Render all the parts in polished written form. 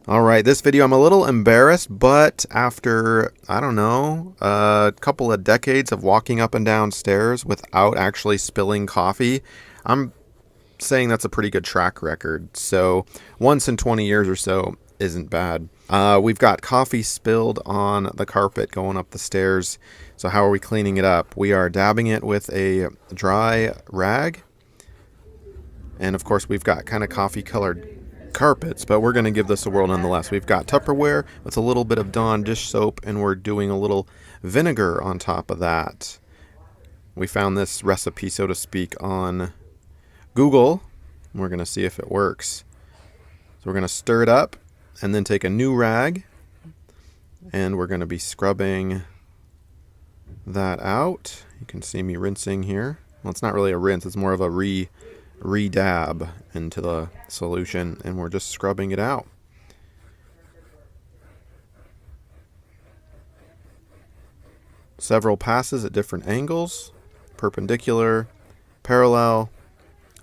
All right, this video I'm a little embarrassed, but after, I don't know, a couple of decades of walking up and down stairs without actually spilling coffee, I'm saying that's a pretty good track record. So once in 20 years or so isn't bad. We've got coffee spilled on the carpet going up the stairs. So how are we cleaning it up? We are dabbing it with a dry rag. And of course we've got kind of coffee colored carpets, but we're going to give this a whirl nonetheless. We've got Tupperware with a little bit of Dawn dish soap, and we're doing a little vinegar on top of that. We found this recipe, so to speak, on Google. We're going to see if it works. So we're going to stir it up and then take a new rag, and we're going to be scrubbing that out. You can see me rinsing here. Well, it's not really a rinse, it's more of a re-dab into the solution, and we're just scrubbing it out. Several passes at different angles, perpendicular, parallel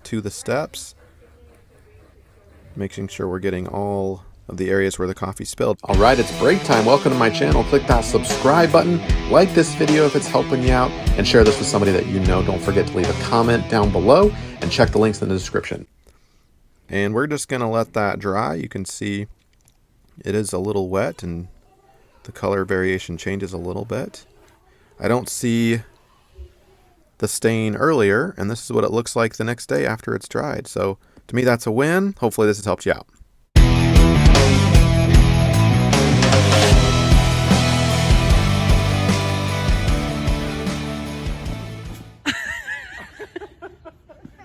to the steps, making sure we're getting all of the areas where the coffee spilled. All right, it's break time. Welcome to my channel. Click that subscribe button, like this video if it's helping you out, and share this with somebody that you know. Don't forget to leave a comment down below and check the links in the description. And we're just gonna let that dry. You can see it is a little wet and the color variation changes a little bit. I don't see the stain earlier, and this is what it looks like the next day after it's dried. So to me, that's a win. Hopefully this has helped you out.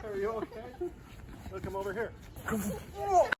Are you okay? Look, come over here.